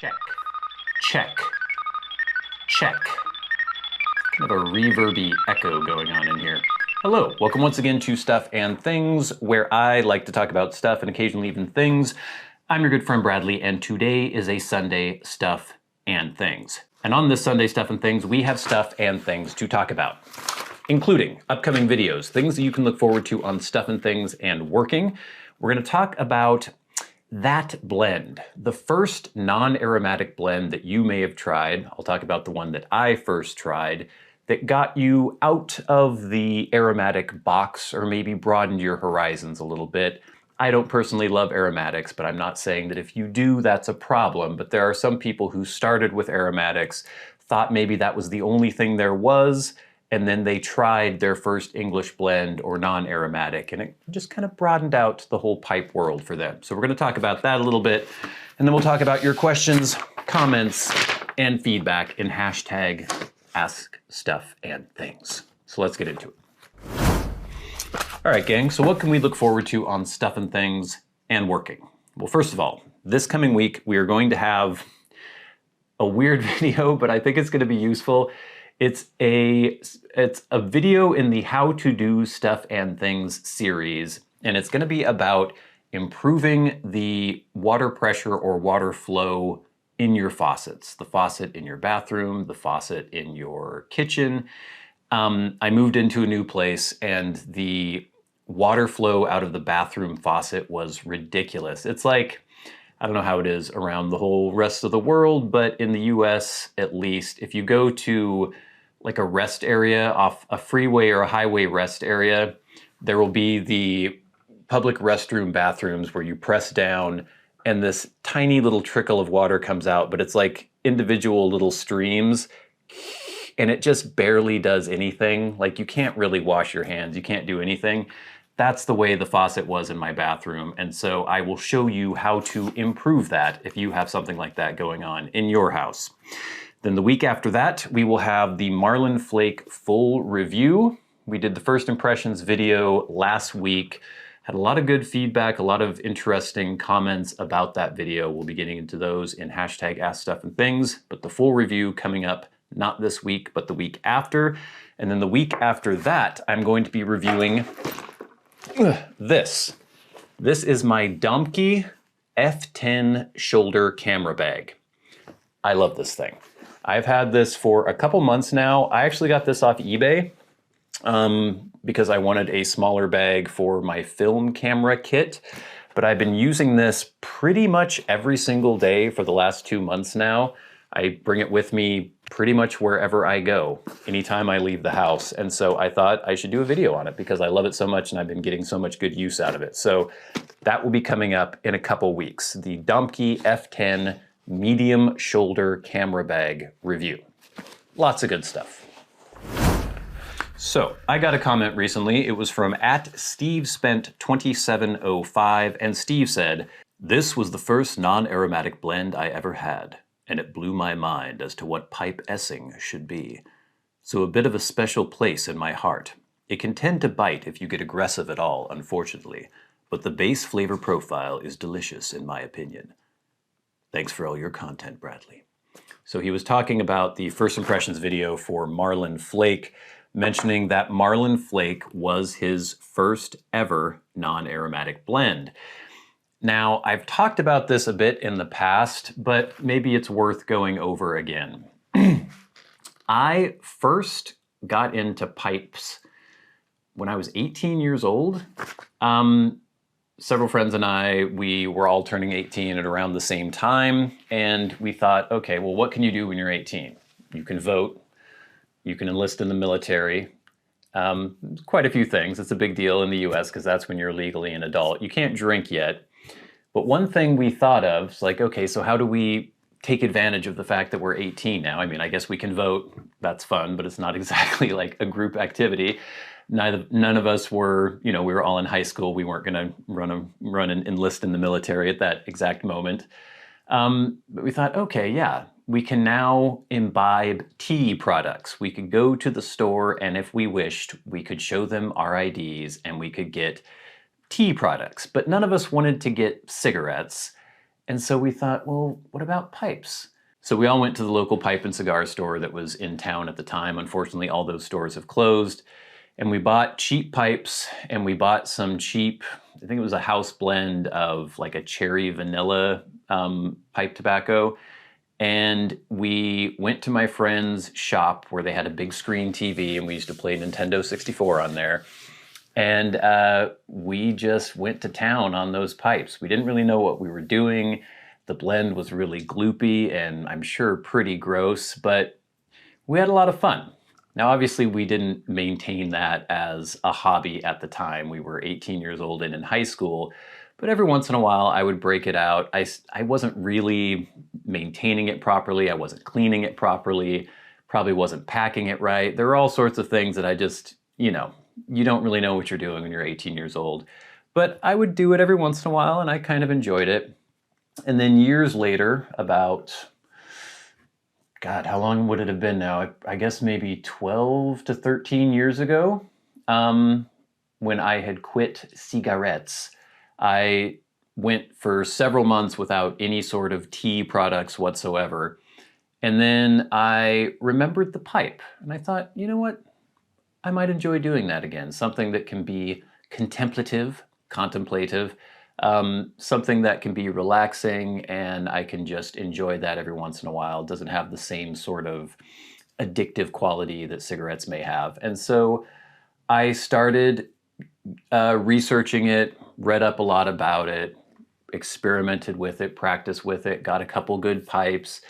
Check, check, check. Kind of a reverby echo going on in here. Hello, welcome once again to Stuff and Things, where I like to talk about stuff and occasionally even things. I'm your good friend Bradley, and today is a Sunday Stuff and Things. And on this Sunday Stuff and Things, we have stuff and things to talk about, including upcoming videos, things that you can look forward to on Stuff and Things and Working. We're going to talk about that blend, the first non-aromatic blend that you may have tried. I'll talk about the one that I first tried that got you out of the aromatic box or maybe broadened your horizons a little bit. I don't personally love aromatics, but I'm not saying that if you do, that's a problem. But there are some people who started with aromatics, thought maybe that was the only thing there was, and then they tried their first English blend or non-aromatic, and it just kind of broadened out the whole pipe world for them. So we're going to talk about that a little bit, and then we'll talk about your questions, comments, and feedback in hashtag askstuffandthings. So let's get into it. All right, gang, so what can we look forward to on Stuff and Things and Working? Well, first of all, this coming week, we are going to have a weird video, but I think it's going to be useful. It's a video in the How to Do Stuff and Things series, and it's going to be about improving the water pressure or water flow in your faucets. The faucet in your bathroom, the faucet in your kitchen. I moved into a new place, and the water flow out of the bathroom faucet was ridiculous. It's like, I don't know how it is around the whole rest of the world, but in the US at least, if you go to like a rest area off a freeway or a highway rest area, there will be the public restroom bathrooms where you press down and this tiny little trickle of water comes out, but it's like individual little streams, and it just barely does anything. Like, you can't really wash your hands, you can't do anything. That's the way the faucet was in my bathroom, and so I will show you how to improve that if you have something like that going on in your house. Then the week after that, we will have the Marlin Flake full review. We did the first impressions video last week, had a lot of good feedback, a lot of interesting comments about that video. We'll be getting into those in hashtag askstuffandthings, but the full review coming up not this week, but the week after. And then the week after that, I'm going to be reviewing this. This is my Domke F10 shoulder camera bag. I love this thing. I've had this for a couple months now. I actually got this off eBay because I wanted a smaller bag for my film camera kit, but I've been using this pretty much every single day for the last 2 months now. I bring it with me pretty much wherever I go, anytime I leave the house. And so I thought I should do a video on it because I love it so much and I've been getting so much good use out of it. So that will be coming up in a couple weeks. The Domke F10 medium shoulder camera bag review. Lots of good stuff. So I got a comment recently. It was from @SteveSpent2705, and Steve said, "This was the first non-aromatic blend I ever had, and it blew my mind as to what pipe essing should be. So a bit of a special place in my heart. It can tend to bite if you get aggressive at all, unfortunately, but the base flavor profile is delicious in my opinion. Thanks for all your content, Bradley." So he was talking about the first impressions video for Marlin Flake, mentioning that Marlin Flake was his first ever non-aromatic blend. Now, I've talked about this a bit in the past, but maybe it's worth going over again. I first got into pipes when I was 18 years old. Several friends and I, we were all turning 18 at around the same time, and we thought, okay, well, what can you do when you're 18? You can vote, you can enlist in the military, quite a few things. It's a big deal in the US because that's when you're legally an adult. You can't drink yet. But one thing we thought of is like, okay, so how do we take advantage of the fact that we're 18 now? I mean, I guess we can vote, that's fun, but it's not exactly like a group activity. None of us were, we were all in high school. We weren't gonna run and enlist in the military at that exact moment. But we thought, okay, yeah, we can now imbibe tea products. We could go to the store, and if we wished, we could show them our IDs and we could get tea products. But none of us wanted to get cigarettes. And so we thought, well, what about pipes? So we all went to the local pipe and cigar store that was in town at the time. Unfortunately, all those stores have closed. And we bought cheap pipes, and we bought some cheap, I think it was a house blend of like a cherry vanilla pipe tobacco. And we went to my friend's shop where they had a big screen TV, and we used to play Nintendo 64 on there. And we just went to town on those pipes. We didn't really know what we were doing. The blend was really gloopy and I'm sure pretty gross, but we had a lot of fun. Now, obviously, we didn't maintain that as a hobby at the time. We were 18 years old and in high school, but every once in a while I would break it out. I wasn't really maintaining it properly. I wasn't cleaning it properly, probably wasn't packing it right. There were all sorts of things that I just, you don't really know what you're doing when you're 18 years old. But I would do it every once in a while and I kind of enjoyed it. And then years later, about, God, how long would it have been now? I guess maybe 12 to 13 years ago, when I had quit cigarettes, I went for several months without any sort of tea products whatsoever. And then I remembered the pipe and I thought, you know what? I might enjoy doing that again. Something that can be contemplative, contemplative, something that can be relaxing, and I can just enjoy that every once in a while. It doesn't have the same sort of addictive quality that cigarettes may have. And so I started researching it, read up a lot about it, experimented with it, practiced with it, got a couple good pipes.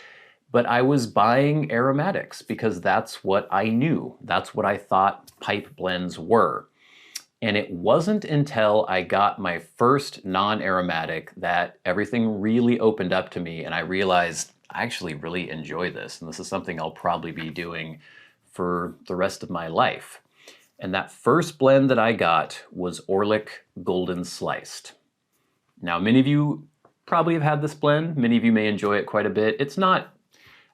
But I was buying aromatics because that's what I knew. That's what I thought pipe blends were. And it wasn't until I got my first non-aromatic that everything really opened up to me and I realized I actually really enjoy this. And this is something I'll probably be doing for the rest of my life. And that first blend that I got was Orlik Golden Sliced. Now, many of you probably have had this blend. Many of you may enjoy it quite a bit.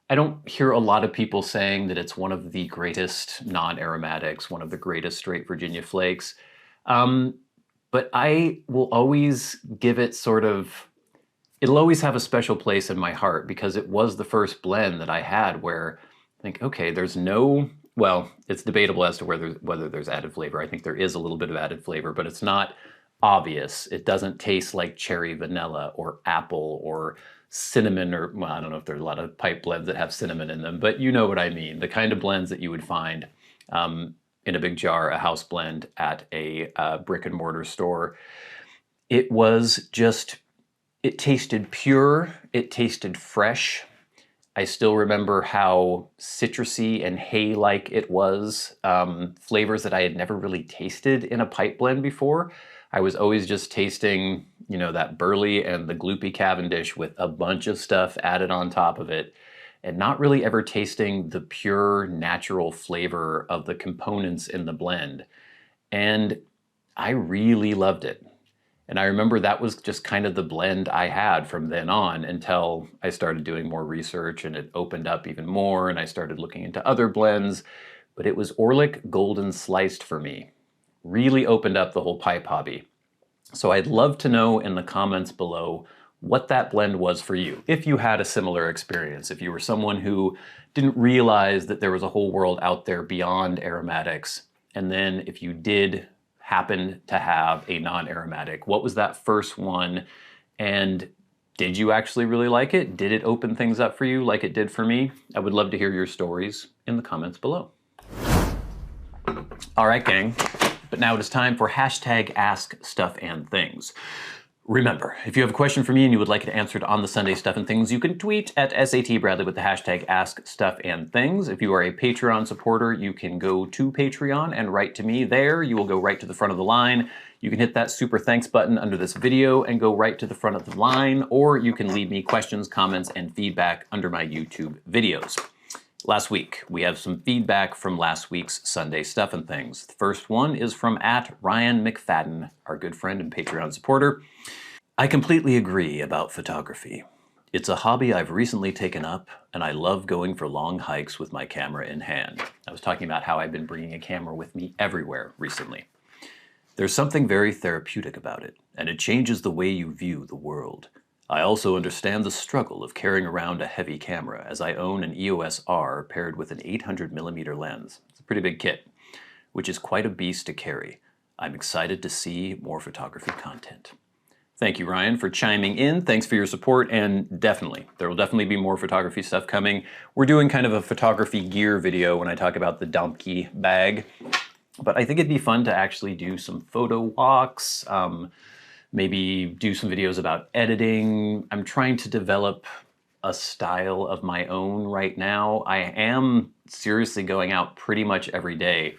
I don't hear a lot of people saying that it's one of the greatest non-aromatics, one of the greatest straight Virginia flakes. But I will always give it it'll always have a special place in my heart because it was the first blend that I had where I think, okay, well, it's debatable as to whether there's added flavor. I think there is a little bit of added flavor, but it's not obvious. It doesn't taste like cherry vanilla or apple or cinnamon, or, well, I don't know if there's a lot of pipe blends that have cinnamon in them, but you know what I mean. The kind of blends that you would find in a big jar, a house blend at a brick and mortar store. It tasted pure, it tasted fresh. I still remember how citrusy and hay-like it was, flavors that I had never really tasted in a pipe blend before. I was always just tasting, that burley and the gloopy Cavendish with a bunch of stuff added on top of it, and not really ever tasting the pure natural flavor of the components in the blend. And I really loved it. And I remember that was just kind of the blend I had from then on until I started doing more research and it opened up even more and I started looking into other blends. But it was Orlik Golden Sliced for me. Really opened up the whole pipe hobby. So I'd love to know in the comments below what that blend was for you. If you had a similar experience, if you were someone who didn't realize that there was a whole world out there beyond aromatics, and then if you did happen to have a non-aromatic, what was that first one? And did you actually really like it? Did it open things up for you like it did for me? I would love to hear your stories in the comments below. All right, gang. But now it is time for hashtag #AskStuffandThings. Remember, if you have a question for me and you would like it answered on the Sunday Stuff and Things, you can tweet at @SATBradley with the hashtag #AskStuffandThings. If you are a Patreon supporter, you can go to Patreon and write to me there. You will go right to the front of the line. You can hit that super thanks button under this video and go right to the front of the line, or you can leave me questions, comments, and feedback under my YouTube videos. Last week, we have some feedback from last week's Sunday Stuff and Things. The first one is from @Ryan McFadin, our good friend and Patreon supporter. I completely agree about photography. It's a hobby I've recently taken up, and I love going for long hikes with my camera in hand. I was talking about how I've been bringing a camera with me everywhere recently. There's something very therapeutic about it, and it changes the way you view the world. I also understand the struggle of carrying around a heavy camera, as I own an EOS R paired with an 800mm lens. It's a pretty big kit, which is quite a beast to carry. I'm excited to see more photography content. Thank you, Ryan, for chiming in. Thanks for your support, and definitely, there will definitely be more photography stuff coming. We're doing kind of a photography gear video when I talk about the Domke bag, but I think it'd be fun to actually do some photo walks, maybe do some videos about editing. I'm trying to develop a style of my own right now. I am seriously going out pretty much every day.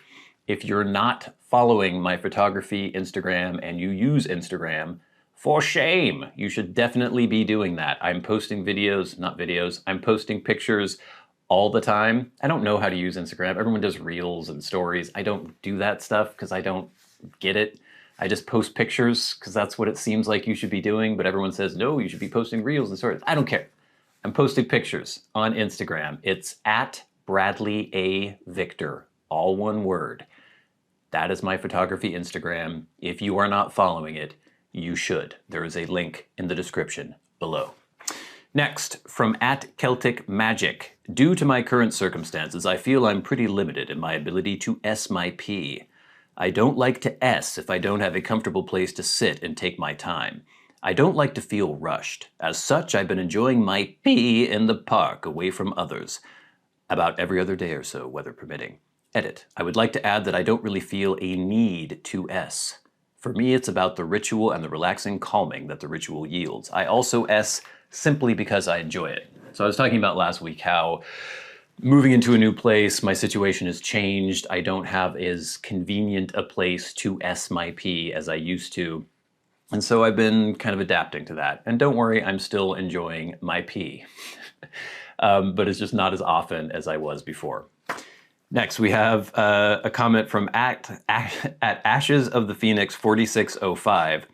If you're not following my photography Instagram and you use Instagram, for shame, you should definitely be doing that. I'm posting videos, not videos, I'm posting pictures all the time. I don't know how to use Instagram. Everyone does reels and stories. I don't do that stuff because I don't get it. I just post pictures because that's what it seems like you should be doing, but everyone says, no, you should be posting reels and stories. I don't care. I'm posting pictures on Instagram. It's at Bradley A. Victor, all one word. That is my photography Instagram. If you are not following it, you should. There is a link in the description below. Next, from at Celtic Magic. Due to my current circumstances, I feel I'm pretty limited in my ability to S my P. I don't like to S if I don't have a comfortable place to sit and take my time. I don't like to feel rushed. As such, I've been enjoying my P in the park away from others. About every other day or so, weather permitting. Edit. I would like to add that I don't really feel a need to S. For me, it's about the ritual and the relaxing calming that the ritual yields. I also S simply because I enjoy it. So I was talking about last week how moving into a new place, my situation has changed. I don't have as convenient a place to S my P as I used to. And so I've been kind of adapting to that. And don't worry, I'm still enjoying my P. But it's just not as often as I was before. Next, we have a comment from at Ashes of the Phoenix 4605.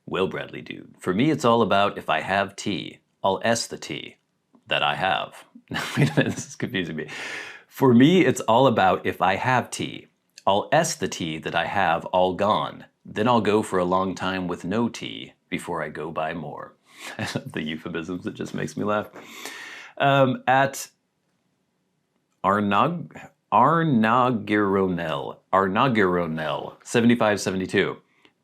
Well, Bradley dude, for me it's all about if I have tea, I'll S the tea that I have. Wait a minute, this is confusing me. For me, it's all about if I have tea, I'll S the tea that I have all gone. Then I'll go for a long time with no tea before I go buy more. The euphemisms, it just makes me laugh. At Arnagironel 7572.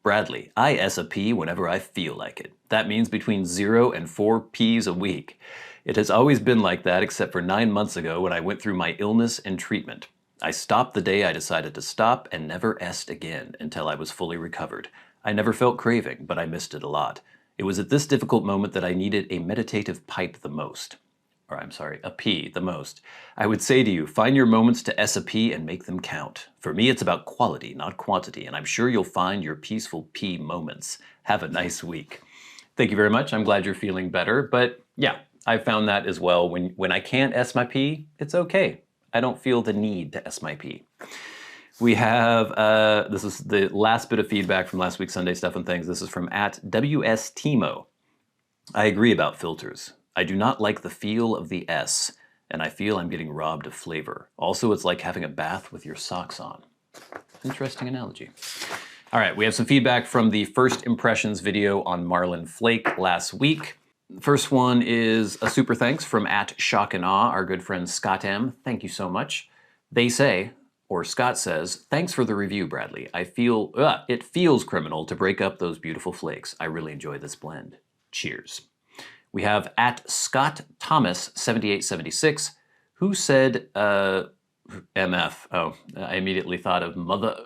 Bradley, I S a P whenever I feel like it. That means between 0 and 4 Ps a week. It has always been like that except for 9 months ago when I went through my illness and treatment. I stopped the day I decided to stop and never S'd again until I was fully recovered. I never felt craving, but I missed it a lot. It was at this difficult moment that I needed a meditative pipe the most. Or I'm sorry, a P the most. I would say to you, find your moments to S a P and make them count. For me, it's about quality, not quantity, and I'm sure you'll find your peaceful P moments. Have a nice week. Thank you very much. I'm glad you're feeling better, but yeah, I found that as well. When I can't S my P, it's okay. I don't feel the need to S my P. We have, this is the last bit of feedback from last week's Sunday Stuff and Things. This is from at WS Timo. I agree about filters. I do not like the feel of the S, and I feel I'm getting robbed of flavor. Also, it's like having a bath with your socks on. Interesting analogy. All right, we have some feedback from the first impressions video on Marlin Flake last week. The first one is a super thanks from at Shock and Awe, our good friend Scott M. Thank you so much. They say, or Scott says, thanks for the review, Bradley. I feel, it feels criminal to break up those beautiful flakes. I really enjoy this blend. Cheers. We have at Scott Thomas 7876, who said, MF, oh, I immediately thought of mother,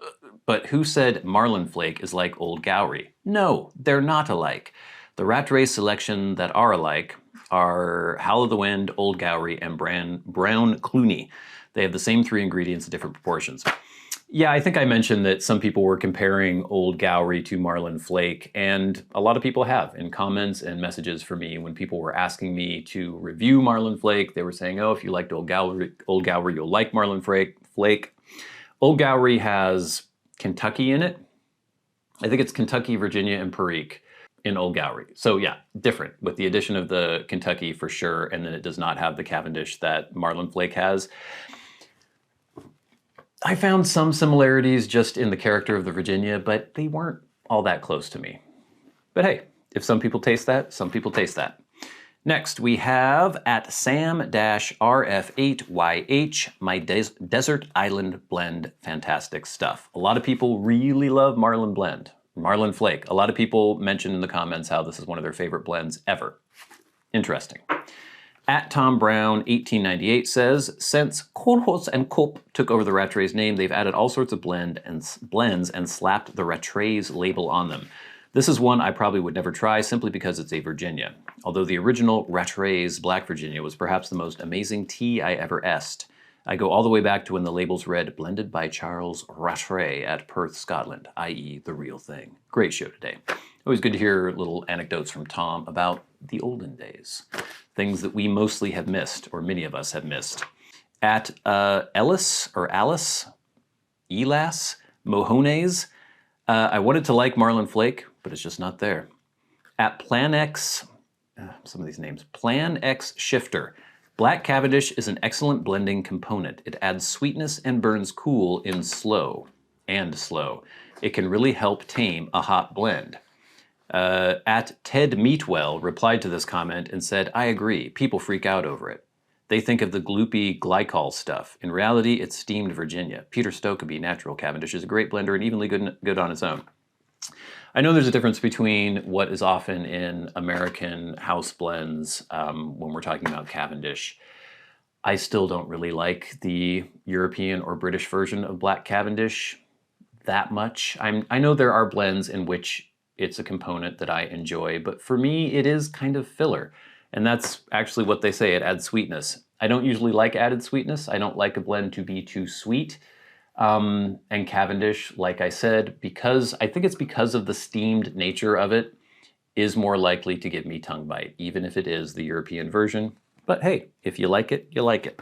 but who said Marlin Flake is like Old Gowrie? No, they're not alike. The Rattray selection that are alike are Howl of the Wind, Old Gowrie, and Brown Clooney. They have the same 3 ingredients in different proportions. Yeah, I think I mentioned that some people were comparing Old Gowrie to Marlin Flake, and a lot of people have in comments and messages for me when people were asking me to review Marlin Flake. They were saying, oh, if you liked Old Gowrie, you'll like Marlin Flake. Old Gowrie has Kentucky in it. I think it's Kentucky, Virginia, and Perique in Old Gowrie. So yeah, different with the addition of the Kentucky for sure, and then it does not have the Cavendish that Marlin Flake has. I found some similarities just in the character of the Virginia, but they weren't all that close to me. But hey, If some people taste that, some people taste that. Next, we have at Sam-RF8YH, my Desert Island Blend, fantastic stuff. A lot of people really love Marlin Flake. A lot of people mentioned in the comments how this is one of their favorite blends ever. Interesting. At Tom Brown 1898 says, since ConCoClem took over the Rattray's name, they've added all sorts of blends and slapped the Rattray's label on them. This is one I probably would never try simply because it's a Virginia. Although the original Rattray's Black Virginia was perhaps the most amazing tea I ever essed. I go all the way back to when the labels read, blended by Charles Rattray at Perth, Scotland, i.e. the real thing. Great show today. Always good to hear little anecdotes from Tom about the olden days. Things that we mostly have missed, or many of us have missed. At Elas Mohones, I wanted to like Marlin Flake, but it's just not there. At Plan X, some of these names, Plan X Shifter. Black Cavendish is an excellent blending component. It adds sweetness and burns cool in slow. It can really help tame a hot blend. At Ted Meatwell replied to this comment and said, I agree, people freak out over it. They think of the gloopy glycol stuff. In reality, it's steamed Virginia. Peter Stokeby Natural Cavendish is a great blender and evenly good on its own. I know there's a difference between what is often in American house blends when we're talking about Cavendish. I still don't really like the European or British version of Black Cavendish that much. I know there are blends in which it's a component that I enjoy, but for me, it is kind of filler. And that's actually what they say, it adds sweetness. I don't usually like added sweetness. I don't like a blend to be too sweet. And Cavendish, like I said, I think it's because of the steamed nature of it, is more likely to give me tongue bite, even if it is the European version. But hey, if you like it, you like it.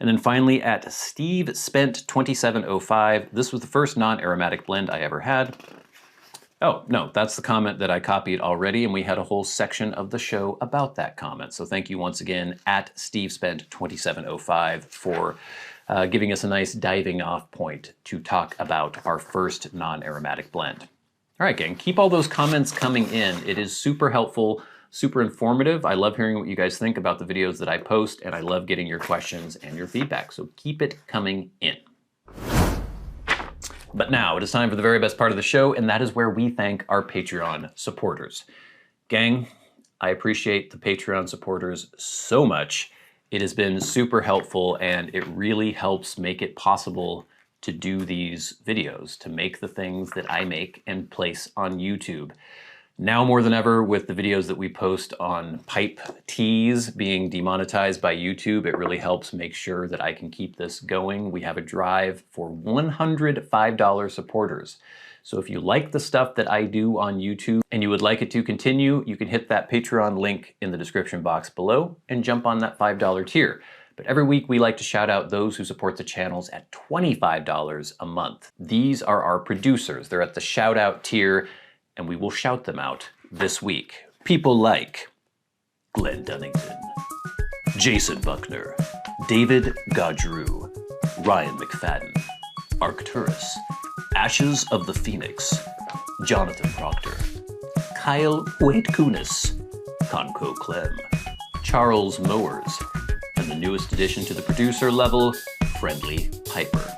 And then finally at Steve Spent 2705, this was the first non-aromatic blend I ever had. Oh, no, that's the comment that I copied already, and we had a whole section of the show about that comment. So thank you once again at Steve Spent 2705 for giving us a nice diving off point to talk about our first non-aromatic blend. All right, gang, keep all those comments coming in. It is super helpful, super informative. I love hearing what you guys think about the videos that I post, and I love getting your questions and your feedback, so keep it coming in. But now it is time for the very best part of the show, and that is where we thank our Patreon supporters. Gang, I appreciate the Patreon supporters so much. It has been super helpful, and it really helps make it possible to do these videos, to make the things that I make and place on YouTube. Now more than ever, with the videos that we post on pipe teas being demonetized by YouTube, it really helps make sure that I can keep this going. We have a drive for 100 $5 supporters. So if you like the stuff that I do on YouTube and you would like it to continue, you can hit that Patreon link in the description box below and jump on that $5 tier. But every week we like to shout out those who support the channels at $25 a month. These are our producers. They're at the shout out tier, and we will shout them out this week. People like Glenn Dunnington, Jason Buckner, David Gaudreau, Ryan McFadin, Arcturus, Ashes of the Phoenix, Jonathon Proctor, Kyle Waitkunas, ConCoClem, Charles Mowers, and the newest addition to the producer level, Friendly Piper.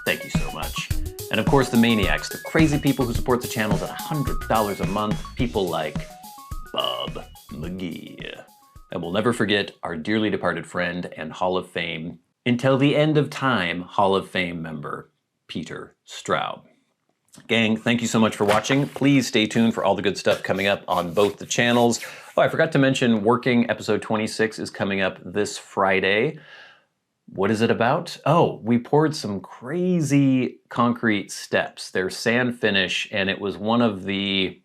Thank you so much. And of course the Maniacs, the crazy people who support the channels at $100 a month, people like Bob Magee. And we'll never forget our dearly departed friend and Hall of Fame, until the end of time, Hall of Fame member, Peter Straub. Gang, thank you so much for watching. Please stay tuned for all the good stuff coming up on both the channels. Oh, I forgot to mention Working episode 26 is coming up this Friday. What is it about? Oh, we poured some crazy concrete steps. They're sand finish, and it was one of the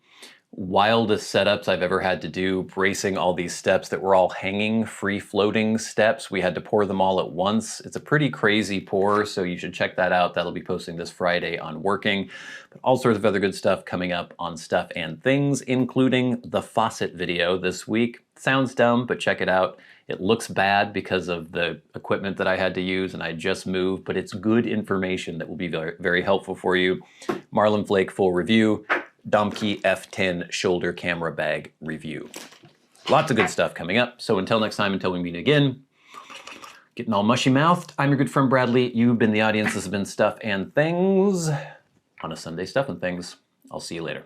wildest setups I've ever had to do, bracing all these steps that were all hanging, free-floating steps. We had to pour them all at once. It's a pretty crazy pour, so you should check that out. That'll be posting this Friday on Working. But all sorts of other good stuff coming up on Stuff and Things, including the faucet video this week. Sounds dumb, but check it out. It looks bad because of the equipment that I had to use and I just moved, but it's good information that will be very, very helpful for you. Marlin Flake full review. Domke F10 shoulder camera bag review. Lots of good stuff coming up. So until next time, until we meet again, getting all mushy-mouthed, I'm your good friend Bradley. You've been the audience. This has been Stuff and Things on a Sunday Stuff and Things. I'll see you later.